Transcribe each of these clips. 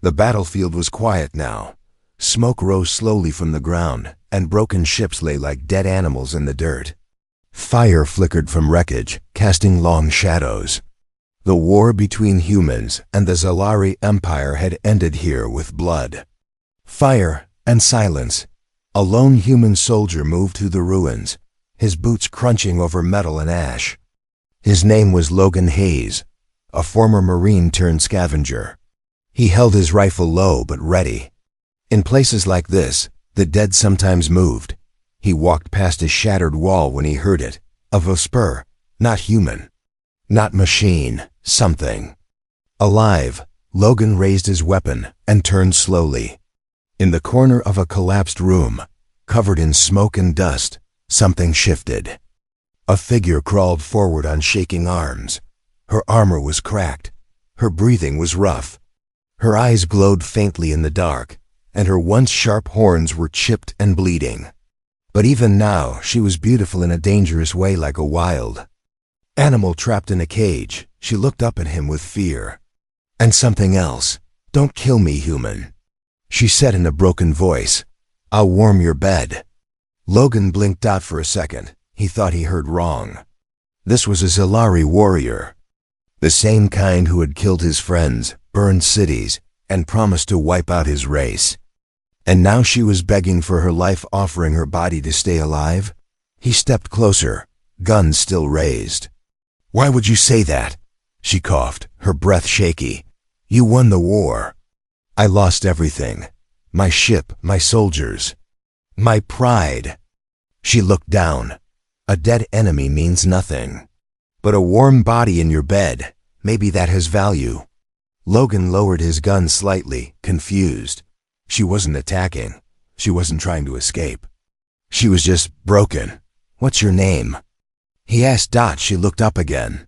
The battlefield was quiet now. Smoke rose slowly from the ground, and broken ships lay like dead animals in the dirt. Fire flickered from wreckage, casting long shadows. The war between humans and the Zalari Empire had ended here with blood. Fire and silence. A lone human soldier moved through the ruins, his boots crunching over metal and ash. His name was Logan Hayes, a former Marine turned scavenger. He held his rifle low but ready. In places like this, the dead sometimes moved. He walked past a shattered wall when he heard it, of a spur, not human. Not machine, something. Alive, Logan raised his weapon and turned slowly. In the corner of a collapsed room, covered in smoke and dust, something shifted. A figure crawled forward on shaking arms. Her armor was cracked. Her breathing was rough. Her eyes glowed faintly in the dark, and her once sharp horns were chipped and bleeding. But even now, she was beautiful in a dangerous way, like a wild animal trapped in a cage. She looked up at him with fear. And something else. "Don't kill me, human," she said in a broken voice. "I'll warm your bed." Logan blinked out for a second. He thought he heard wrong. This was a Zalari warrior. The same kind who had killed his friends, burned cities, and promised to wipe out his race. And now she was begging for her life, offering her body to stay alive? He stepped closer, gun still raised. "Why would you say that?" she coughed, her breath shaky. "You won the war." "I lost everything. My ship, my soldiers, my pride." She looked down. "A dead enemy means nothing. But a warm body in your bed, maybe that has value." Logan lowered his gun slightly, confused. She wasn't attacking. She wasn't trying to escape. She was just broken. "What's your name?" he asked. She looked up again.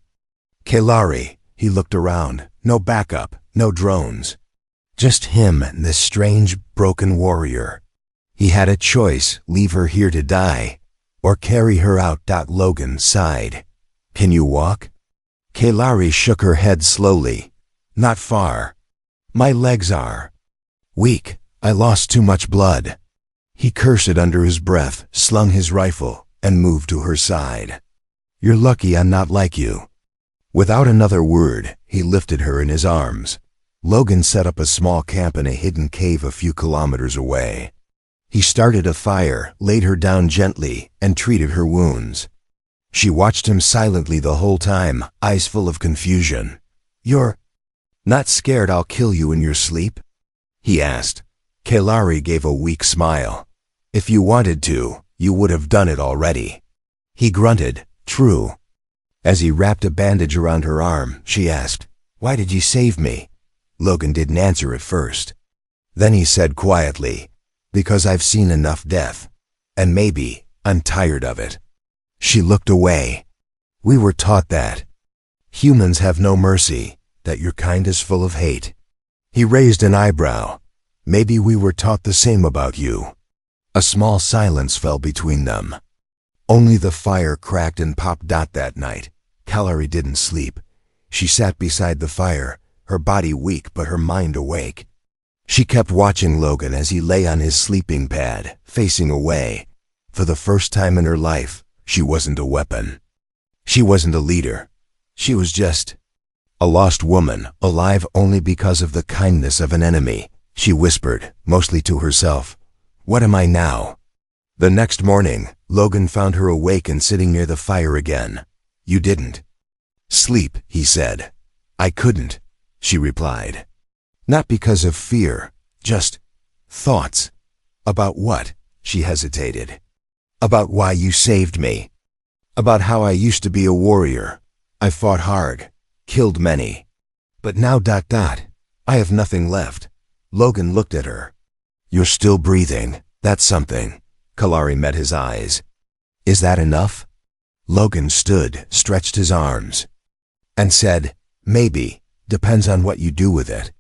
"Kelari." He looked around. No backup, no drones. Just him and this strange, broken warrior. He had a choice: leave her here to die, or carry her out. Logan sighed. "Can you walk?" Kelari shook her head slowly. "Not far. My legs are weak. I lost too much blood." He cursed under his breath, slung his rifle, and moved to her side. "You're lucky I'm not like you." Without another word, he lifted her in his arms. Logan set up a small camp in a hidden cave a few kilometers away. He started a fire, laid her down gently, and treated her wounds. She watched him silently the whole time, eyes full of confusion. "You're not scared I'll kill you in your sleep?" he asked. Kelari gave a weak smile. "If you wanted to, you would have done it already." He grunted. "True." As he wrapped a bandage around her arm, she asked, "Why did you save me?" Logan didn't answer at first. Then he said quietly, "Because I've seen enough death. And maybe I'm tired of it." She looked away. "We were taught that. Humans have no mercy, that your kind is full of hate." He raised an eyebrow. "Maybe we were taught the same about you." A small silence fell between them. Only the fire cracked and popped. That night, Kelari didn't sleep. She sat beside the fire, her body weak but her mind awake. She kept watching Logan as he lay on his sleeping pad, facing away. For the first time in her life, she wasn't a weapon. She wasn't a leader. She was just a lost woman, alive only because of the kindness of an enemy. She whispered, mostly to herself, "What am I now?" The next morning, Logan found her awake and sitting near the fire again. "You didn't sleep," he said. "I couldn't," she replied. "Not because of fear, just thoughts." "About what?" she hesitated. "About why you saved me. About how I used to be a warrior. I fought hard, killed many. But now ... I have nothing left." Logan looked at her. "You're still breathing. That's something." Kelari met his eyes. "Is that enough?" Logan stood, stretched his arms, and said, "Maybe. Depends on what you do with it."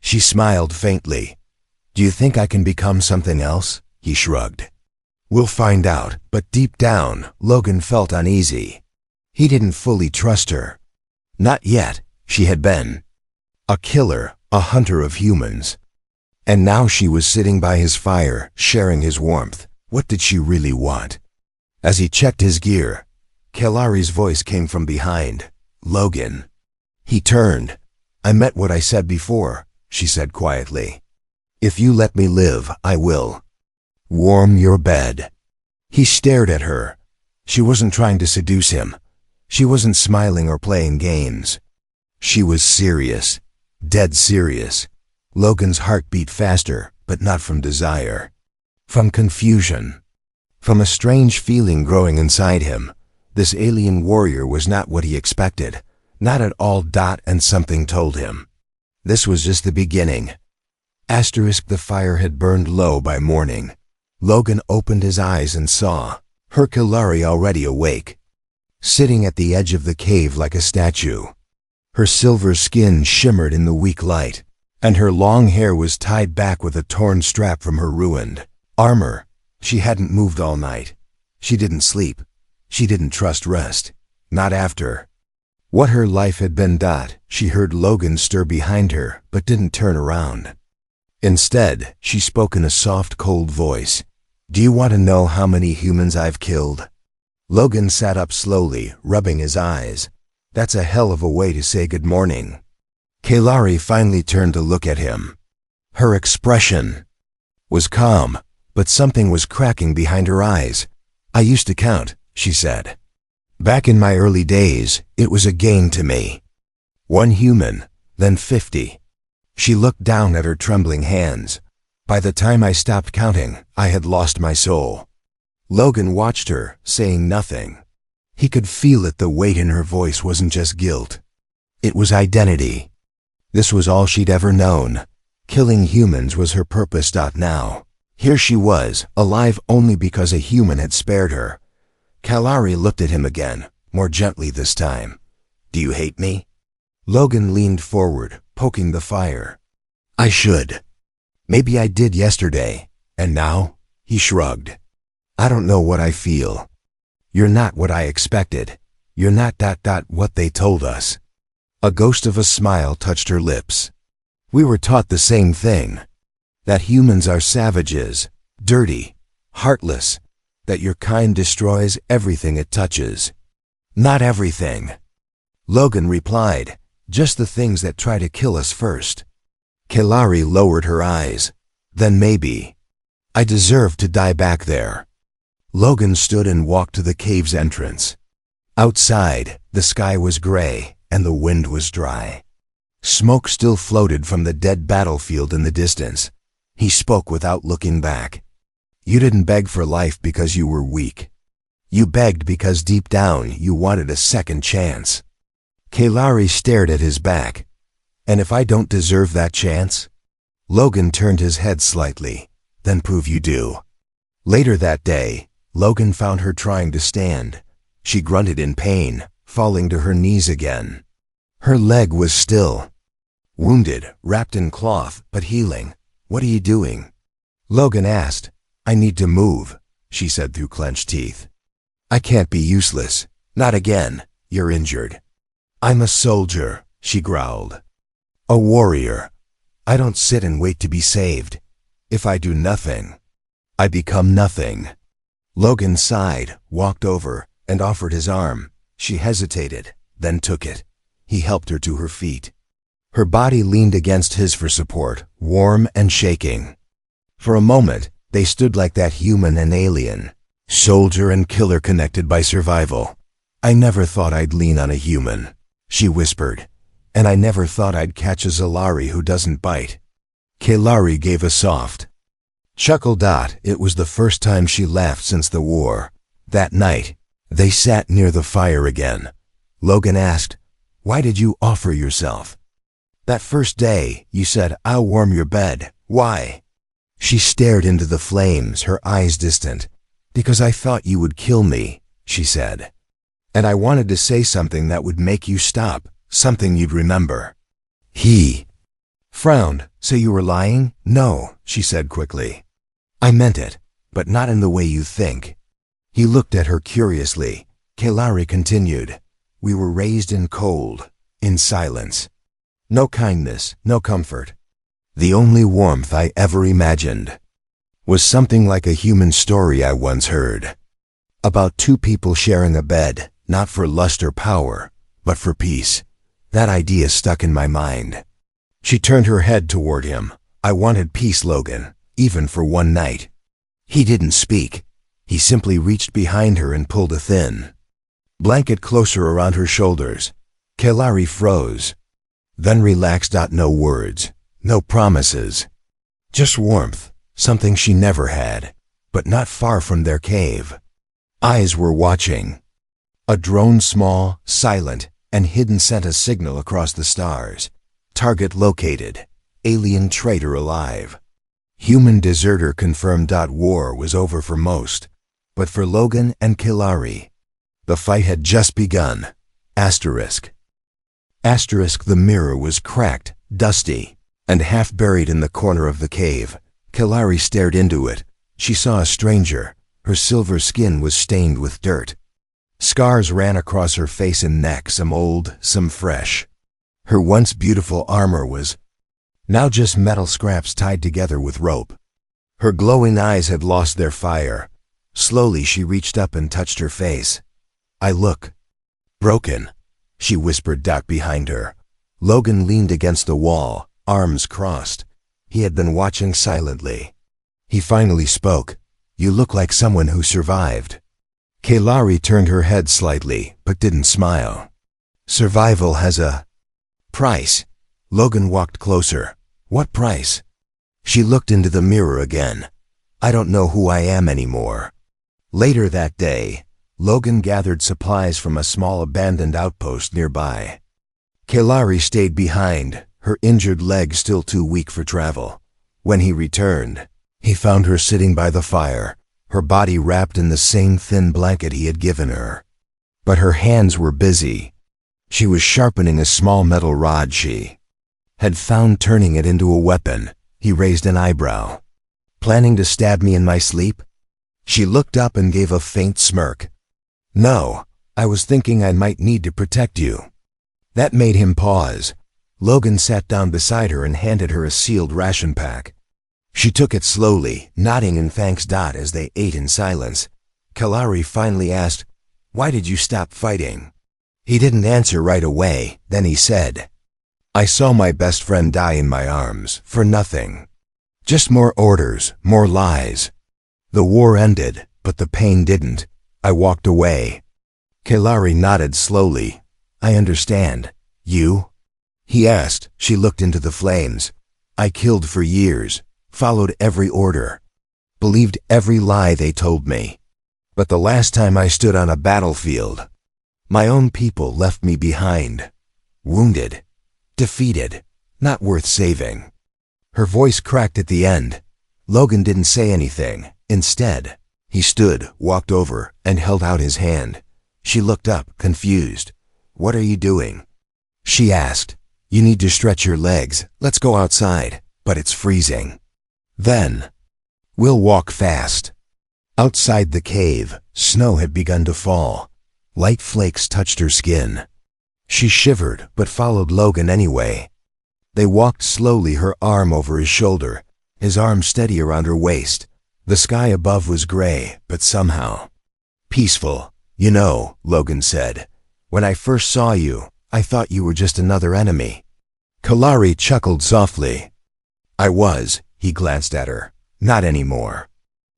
She smiled faintly. "Do you think I can become something else?" He shrugged. "We'll find out." But deep down, Logan felt uneasy. He didn't fully trust her. Not yet. She had been A killer, a hunter of humans. And now she was sitting by his fire, sharing his warmth. What did she really want? As he checked his gear, Kalari's voice came from behind. "Logan." He turned. "I meant what I said before," she said quietly. "If you let me live, I will. Warm your bed." He stared at her. She wasn't trying to seduce him. She wasn't smiling or playing games. She was serious. Dead serious. Logan's heart beat faster, but not from desire. From confusion. From a strange feeling growing inside him. This alien warrior was not what he expected. Not at all. And something told him. This was just the beginning. The fire had burned low by morning. Logan opened his eyes and saw her Kalari already awake, sitting at the edge of the cave like a statue. Her silver skin shimmered in the weak light, and her long hair was tied back with a torn strap from her ruined armor. She hadn't moved all night. She didn't sleep. She didn't trust rest. Not after what her life had been. She heard Logan stir behind her, but didn't turn around. Instead, she spoke in a soft, cold voice. "Do you want to know how many humans I've killed?" Logan sat up slowly, rubbing his eyes. That's a hell of a way to say good morning. Kalari finally turned to look at him. Her expression was calm, but something was cracking behind her eyes. "I used to count," she said. "Back in my early days, it was a game to me. 1 human, then 50. She looked down at her trembling hands. "By the time I stopped counting, I had lost my soul." Logan watched her, saying nothing. He could feel it. The weight in her voice wasn't just guilt. It was identity. This was all she'd ever known. Killing humans was her purpose. Now, here she was, alive only because a human had spared her. Kalari looked at him again, more gently this time. "Do you hate me?" Logan leaned forward, poking the fire. "I should. Maybe I did yesterday. And now?" He shrugged. "I don't know what I feel. You're not what I expected. You're not what they told us." A ghost of a smile touched her lips. "We were taught the same thing. That humans are savages, dirty, heartless. That your kind destroys everything it touches." "Not everything," Logan replied. "Just the things that try to kill us first." Kalari lowered her eyes. "Then maybe I deserve to die back there." Logan stood and walked to the cave's entrance. Outside, the sky was gray and the wind was dry. Smoke still floated from the dead battlefield in the distance. He spoke without looking back. "You didn't beg for life because you were weak. You begged because deep down you wanted a second chance." Kalari stared at his back. "And if I don't deserve that chance?" Logan turned his head slightly. "Then prove you do." Later that day, Logan found her trying to stand. She grunted in pain, falling to her knees again. Her leg was still. Wounded, wrapped in cloth, but healing. "What are you doing?" Logan asked. "I need to move," she said through clenched teeth. "I can't be useless. Not again. You're injured." "I'm a soldier," she growled. "A warrior. I don't sit and wait to be saved. If I do nothing, I become nothing." Logan sighed, walked over, and offered his arm. She hesitated, then took it. He helped her to her feet. Her body leaned against his for support, warm and shaking. For a moment, they stood like that human and alien, soldier and killer connected by survival. "I never thought I'd lean on a human," she whispered. "And I never thought I'd catch a Zalari who doesn't bite." Kalari gave a soft chuckle. It was the first time she laughed since the war. That night, they sat near the fire again. Logan asked, "Why did you offer yourself? That first day, you said, 'I'll warm your bed.' Why?" She stared into the flames, her eyes distant. "Because I thought you would kill me," she said. "And I wanted to say something that would make you stop, something you'd remember." He frowned. "So you were lying?" "No," she said quickly. "I meant it, but not in the way you think." He looked at her curiously. Kalari continued, "We were raised in cold, in silence. No kindness, no comfort. The only warmth I ever imagined was something like a human story I once heard. About two people sharing a bed, not for lust or power, but for peace. That idea stuck in my mind. She turned her head toward him. I wanted peace, Logan, even for one night. He didn't speak. He simply reached behind her and pulled a thin blanket closer around her shoulders. Kelari froze, then relaxed. No words, no promises. Just warmth, something she never had, but not far from their cave. Eyes were watching. A drone, small, silent, and hidden, sent a signal across the stars. Target located. Alien traitor alive. Human deserter confirmed. War was over for most, but for Logan and Kelari, the fight had just begun. Asterisk. The mirror was cracked, dusty, and half buried in the corner of the cave. Kelari stared into it. She saw a stranger. Her silver skin was stained with dirt. Scars ran across her face and neck, some old, some fresh. Her once beautiful armor was now just metal scraps tied together with rope. Her glowing eyes had lost their fire. Slowly she reached up and touched her face. I look broken, she whispered. Behind her, Logan leaned against the wall, arms crossed. He had been watching silently. He finally spoke. You look like someone who survived. Kelari turned her head slightly, but didn't smile. Survival has a price. Logan walked closer. What price? She looked into the mirror again. I don't know who I am anymore. Later that day, Logan gathered supplies from a small abandoned outpost nearby. Kelari stayed behind, her injured leg still too weak for travel. When he returned, he found her sitting by the fire, her body wrapped in the same thin blanket he had given her. But her hands were busy. She was sharpening a small metal rod she had found, turning it into a weapon. He raised an eyebrow. Planning to stab me in my sleep? She looked up and gave a faint smirk. No, I was thinking I might need to protect you. That made him pause. Logan sat down beside her and handed her a sealed ration pack. She took it slowly, nodding in thanks. As they ate in silence, Kelari finally asked, Why did you stop fighting? He didn't answer right away. Then he said, I saw my best friend die in my arms, for nothing. Just more orders, more lies. The war ended, but the pain didn't. I walked away. Kelari nodded slowly. I understand. You? He asked. She looked into the flames. I killed for years, followed every order, believed every lie they told me. But the last time I stood on a battlefield, my own people left me behind. Wounded, defeated, not worth saving. Her voice cracked at the end. Logan didn't say anything. Instead, he stood, walked over, and held out his hand. She looked up, confused. What are you doing? She asked. You need to stretch your legs. Let's go outside, but it's freezing. Then, we'll walk fast. Outside the cave, snow had begun to fall. Light flakes touched her skin. She shivered, but followed Logan anyway. They walked slowly, her arm over his shoulder, his arm steady around her waist. The sky above was gray, but somehow peaceful. You know, Logan said, when I first saw you, I thought you were just another enemy. Kelari chuckled softly. I was. He glanced at her. Not anymore.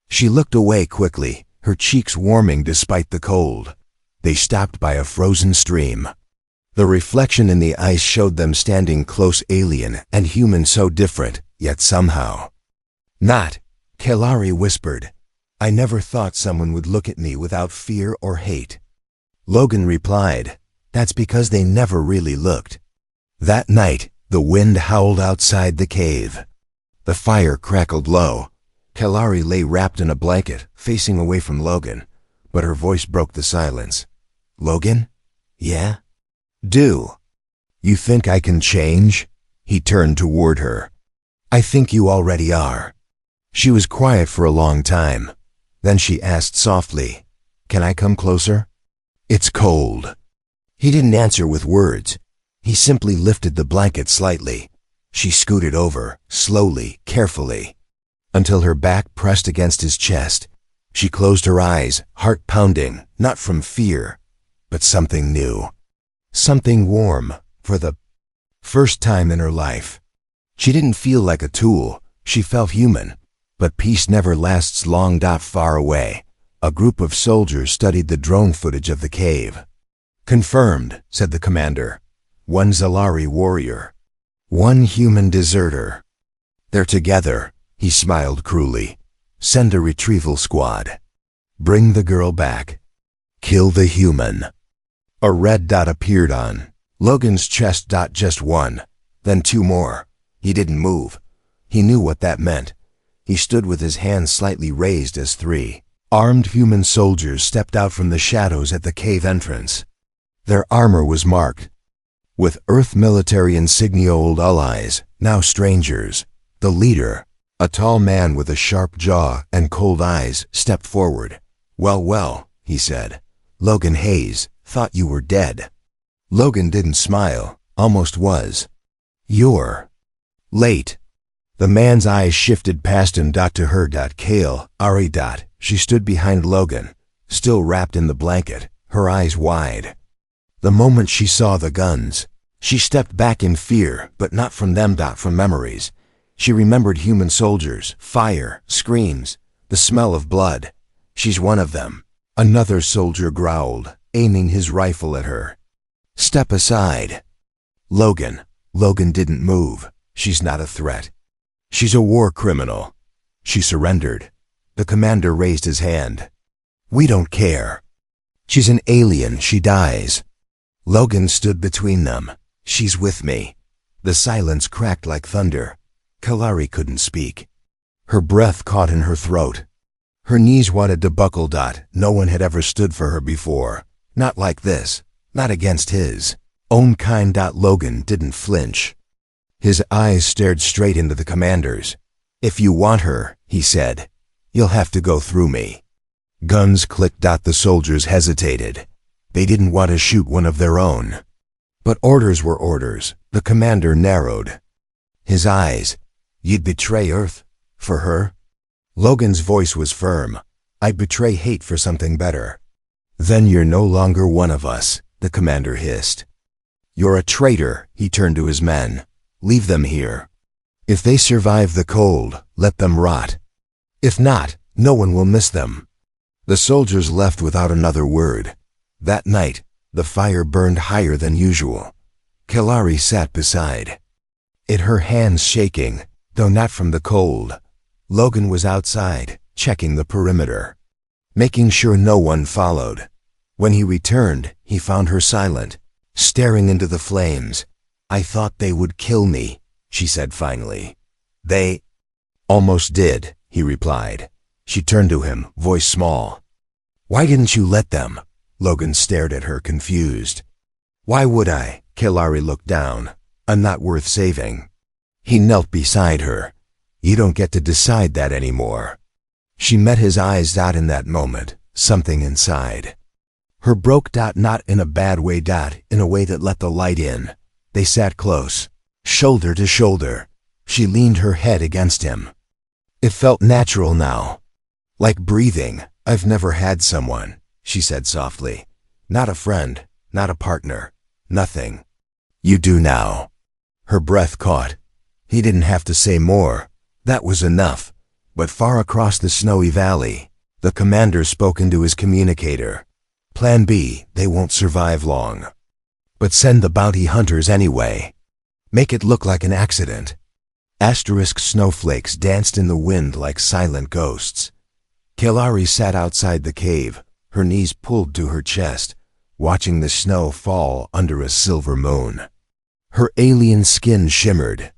She looked away quickly, her cheeks warming despite the cold. They stopped by a frozen stream. The reflection in the ice showed them standing close, alien and human, so different, yet somehow not. Kelari whispered, I never thought someone would look at me without fear or hate. Logan replied, that's because they never really looked. That night, the wind howled outside the cave. The fire crackled low. Kelari lay wrapped in a blanket, facing away from Logan, but her voice broke the silence. Logan? Yeah? Do you think I can change? He turned toward her. I think you already are. She was quiet for a long time. Then she asked softly, Can I come closer? It's cold. He didn't answer with words. He simply lifted the blanket slightly. She scooted over, slowly, carefully, until her back pressed against his chest. She closed her eyes, heart pounding, not from fear, but something new. Something warm, for the first time in her life. She didn't feel like a tool, she felt human. But peace never lasts long. Far away, a group of soldiers studied the drone footage of the cave. "Confirmed," said the commander. "One Zalari warrior. One human deserter. They're together," he smiled cruelly. "Send a retrieval squad. Bring the girl back. Kill the human." A red dot appeared on Logan's chest. Just one, then two more. He didn't move. He knew what that meant. He stood with his hands slightly raised as three armed human soldiers stepped out from the shadows at the cave entrance. Their armor was marked with Earth military insignia. Old allies, now strangers. The leader, a tall man with a sharp jaw and cold eyes, stepped forward. Well, he said. "Logan Hayes, thought you were dead." Logan didn't smile, almost was. "You're late." The man's eyes shifted past him. To her. Kale, Ari. She stood behind Logan, still wrapped in the blanket, her eyes wide. The moment she saw the guns, she stepped back in fear, but not from them. From memories. She remembered human soldiers, fire, screams, the smell of blood. "She's one of them." Another soldier growled, aiming his rifle at her. "Step aside." Logan didn't move. "She's not a threat. She's a war criminal." She surrendered. The commander raised his hand. "We don't care. She's an alien. She dies." Logan stood between them. "She's with me." The silence cracked like thunder. Kalari couldn't speak. Her breath caught in her throat. Her knees wanted to buckle. No one had ever stood for her before. Not like this. Not against his own kind. Logan didn't flinch. His eyes stared straight into the commander's. "If you want her," he said, "you'll have to go through me." Guns clicked. The soldiers hesitated. They didn't want to shoot one of their own. But orders were orders. The commander narrowed his eyes. "You'd betray Earth? For her?" Logan's voice was firm. "I'd betray hate for something better." "Then you're no longer one of us," the commander hissed. "You're a traitor." He turned to his men. "Leave them here. If they survive the cold, let them rot. If not, no one will miss them." The soldiers left without another word. That night, the fire burned higher than usual. Kalari sat beside it, her hands shaking, though not from the cold. Logan was outside, checking the perimeter, making sure no one followed. When he returned, he found her silent, staring into the flames. "I thought they would kill me," she said finally. "They almost did," he replied. She turned to him, voice small. "Why didn't you let them?" Logan stared at her, confused. "Why would I?" Kalari looked down. "I'm not worth saving." He knelt beside her. "You don't get to decide that anymore." She met his eyes. In that moment, something inside her broke. Not in a bad way. In a way that let the light in. They sat close, shoulder to shoulder. She leaned her head against him. It felt natural now, like breathing. "I've never had someone," she said softly. "Not a friend, not a partner, nothing. You do now." Her breath caught. He didn't have to say more. That was enough. But far across the snowy valley, the commander spoke into his communicator. "Plan B, they won't survive long. But send the bounty hunters anyway. Make it look like an accident." Asterisk snowflakes danced in the wind like silent ghosts. Kalari sat outside the cave, her knees pulled to her chest, watching the snow fall under a silver moon. Her alien skin shimmered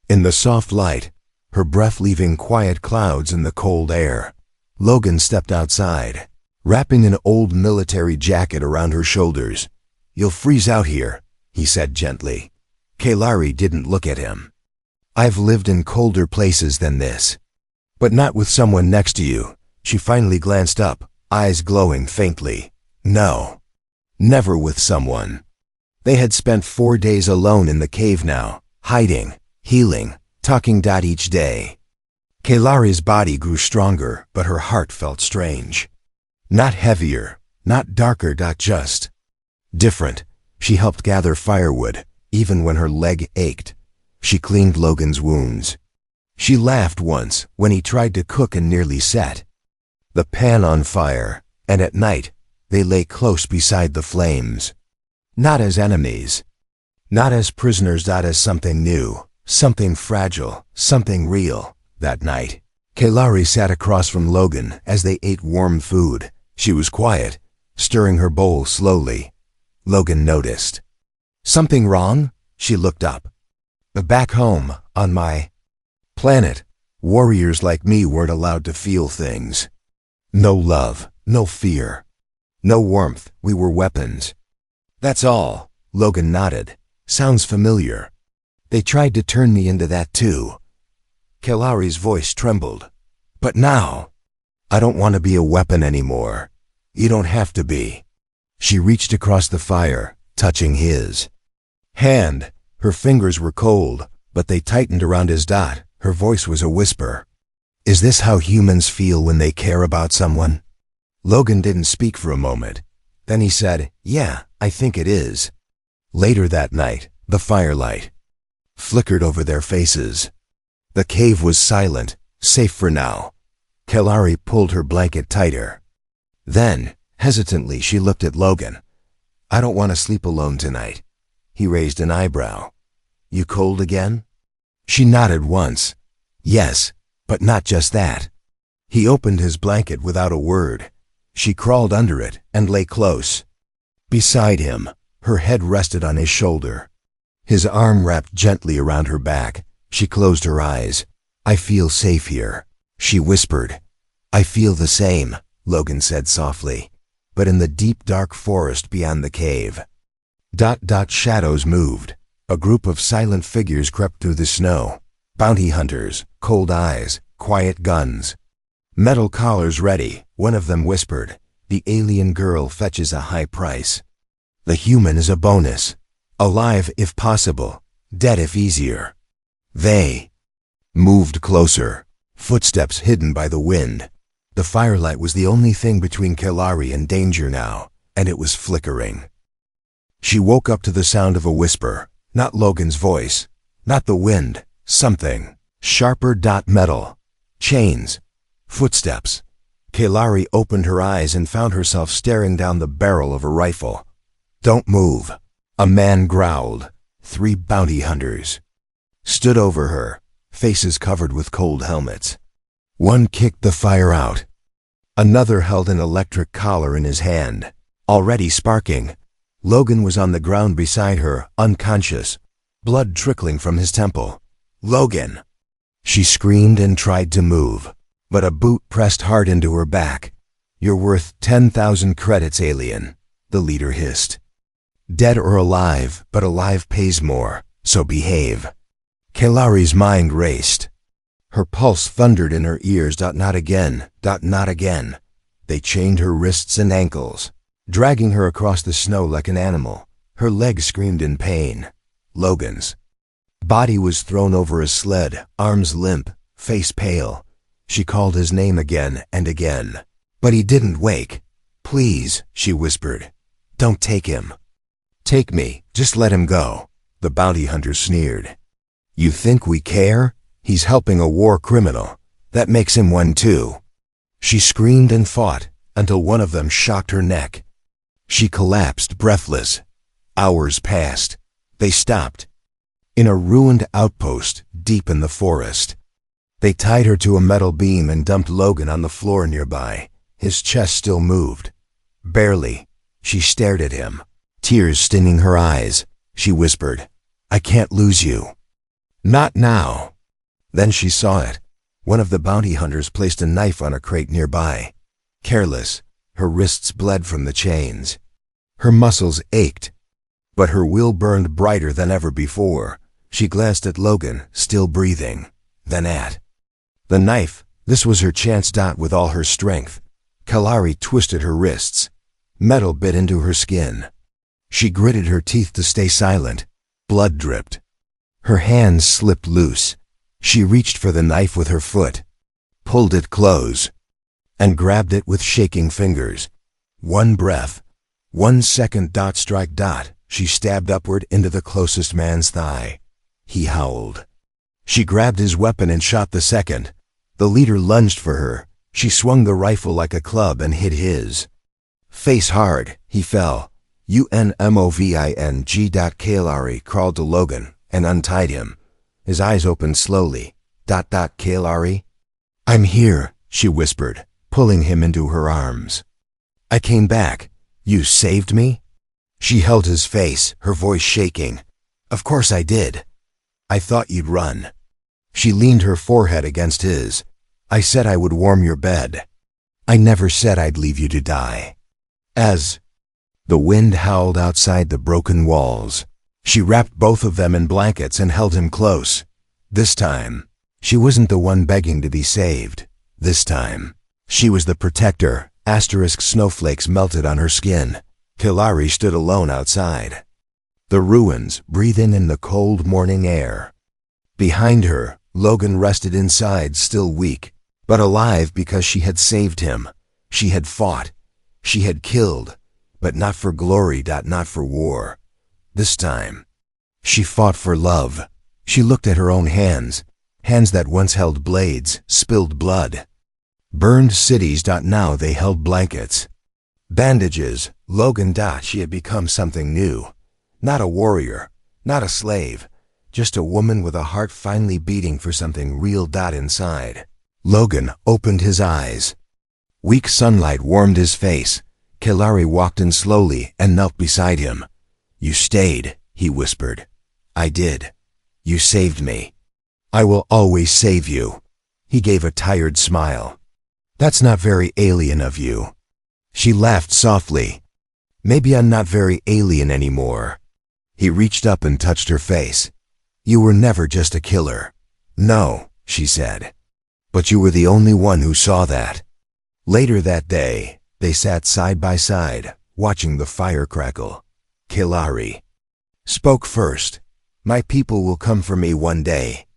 in the soft light, her breath leaving quiet clouds in the cold air. Logan stepped outside, wrapping an old military jacket around her shoulders. "You'll freeze out here," he said gently. Kalari didn't look at him. "I've lived in colder places than this. But not with someone next to you." She finally glanced up, eyes glowing faintly. "No, never with someone They had spent 4 days alone in the cave now, hiding, healing, talking each day. Kailari's body grew stronger, but her heart felt strange. Not heavier, not darker, just different. She helped gather firewood, even when her leg ached. She cleaned Logan's wounds. She laughed once when he tried to cook and nearly set the pan on fire, and at night they lay close beside the flames. Not as enemies, not as prisoners, as something new, something fragile, something real. That night, Kailari sat across from Logan as they ate warm food. She was quiet, stirring her bowl slowly. Logan noticed. Something wrong? She looked up. Back home, on my planet, warriors like me weren't allowed to feel things. No love, no fear, no warmth. We were weapons. That's all. Logan nodded. Sounds familiar. They tried to turn me into that too. Kailari's voice trembled. But now, I don't want to be a weapon anymore. You don't have to be. She reached across the fire, touching his hand. Her fingers were cold, but they tightened around his dot. Her voice was a whisper. Is this how humans feel when they care about someone? Logan didn't speak for a moment. Then he said, Yeah, I think it is. Later that night, the firelight flickered over their faces. The cave was silent, safe for now. Kailari pulled her blanket tighter. Then, hesitantly, she looked at Logan. I don't want to sleep alone tonight. He raised an eyebrow. You cold again? She nodded once. Yes, but not just that. He opened his blanket without a word. She crawled under it and lay close beside him. Her head rested on his shoulder. His arm wrapped gently around her back. She closed her eyes. I feel safe here, she whispered. I feel the same, Logan said softly. But in the deep dark forest beyond the cave. Shadows moved. A group of silent figures crept through the snow. Bounty hunters, cold eyes, quiet guns. Metal collars ready, one of them whispered. The alien girl fetches a high price. The human is a bonus. Alive if possible, dead if easier. They moved closer, footsteps hidden by the wind. The firelight was the only thing between Kailari and danger now, and it was flickering. She woke up to the sound of a whisper, not Logan's voice, not the wind, something sharper. Metal, chains, footsteps. Kailari opened her eyes and found herself staring down the barrel of a rifle. Don't move, a man growled. 3 bounty hunters stood over her, faces covered with cold helmets. One kicked the fire out. Another held an electric collar in his hand, already sparking. Logan was on the ground beside her, unconscious, blood trickling from his temple. Logan! She screamed and tried to move, but a boot pressed hard into her back. You're worth 10,000 credits, alien, the leader hissed. Dead or alive, but alive pays more, so behave. Kailari's mind raced. Her pulse thundered in her ears. Not again, not again. They chained her wrists and ankles, dragging her across the snow like an animal. Her legs screamed in pain. Logan's body was thrown over a sled, arms limp, face pale. She called his name again and again, but he didn't wake. Please, she whispered. Don't take him. Take me, just let him go. The bounty hunter sneered. You think we care? He's helping a war criminal. That makes him one too. She screamed and fought until one of them shocked her neck. She collapsed, breathless. Hours passed. They stopped. In a ruined outpost deep in the forest. They tied her to a metal beam and dumped Logan on the floor nearby. His chest still moved. Barely. She stared at him, tears stinging her eyes. She whispered, I can't lose you. Not now. Then she saw it. One of the bounty hunters placed a knife on a crate nearby. Careless, her wrists bled from the chains. Her muscles ached, but her will burned brighter than ever before. She glanced at Logan, still breathing, then at the knife. This was her chance. With all her strength, Kailari twisted her wrists. Metal bit into her skin. She gritted her teeth to stay silent. Blood dripped. Her hands slipped loose. She reached for the knife with her foot, pulled it close, and grabbed it with shaking fingers. One breath, 1 second. Strike. She stabbed upward into the closest man's thigh. He howled. She grabbed his weapon and shot the second. The leader lunged for her. She swung the rifle like a club and hit his face hard. He fell. Unmoving. Kalari crawled to Logan and untied him. His eyes opened slowly. Kalari? I'm here, she whispered, pulling him into her arms. I came back. You saved me? She held his face, her voice shaking. Of course I did. I thought you'd run. She leaned her forehead against his. I said I would warm your bed. I never said I'd leave you to die. As the wind howled outside the broken walls, she wrapped both of them in blankets and held him close. This time, she wasn't the one begging to be saved. This time, she was the protector. Snowflakes melted on her skin. Kalari stood alone outside the ruins, breathing in the cold morning air. Behind her, Logan rested inside, still weak, but alive because she had saved him. She had fought. She had killed, but not for glory. Not for war. This time, she fought for love. She looked at her own hands, hands that once held blades, spilled blood. Burned cities. Now they held blankets. Bandages. Logan. She had become something new. Not a warrior, not a slave, just a woman with a heart finally beating for something real. Inside, Logan opened his eyes. Weak sunlight warmed his face. Kalari walked in slowly and knelt beside him. You stayed, he whispered. I did. You saved me. I will always save you. He gave a tired smile. That's not very alien of you. She laughed softly. Maybe I'm not very alien anymore. He reached up and touched her face. You were never just a killer. No, she said. But you were the only one who saw that. Later that day, they sat side by side, watching the fire crackle. Kalari spoke first. My people will come for me one day.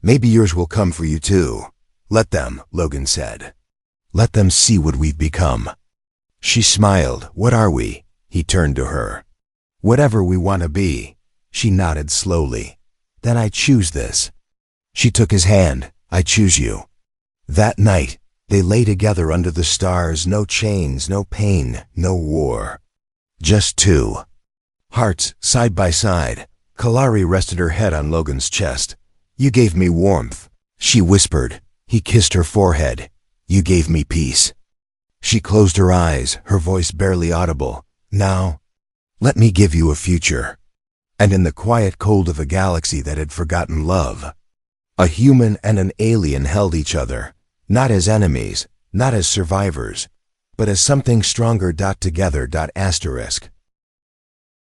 Maybe yours will come for you too. Let them, Logan said. Let them see what we've become. She smiled. What are we? He turned to her. Whatever we want to be. She nodded slowly. Then I choose this. She took his hand. I choose you. That night, they lay together under the stars. No chains, no pain, no war. Just two hearts, side by side. Kalari rested her head on Logan's chest. You gave me warmth, she whispered. He kissed her forehead. You gave me peace. She closed her eyes, her voice barely audible. Now, let me give you a future. And in the quiet cold of a galaxy that had forgotten love, a human and an alien held each other, not as enemies, not as survivors, but as something stronger. Together. Asterisk.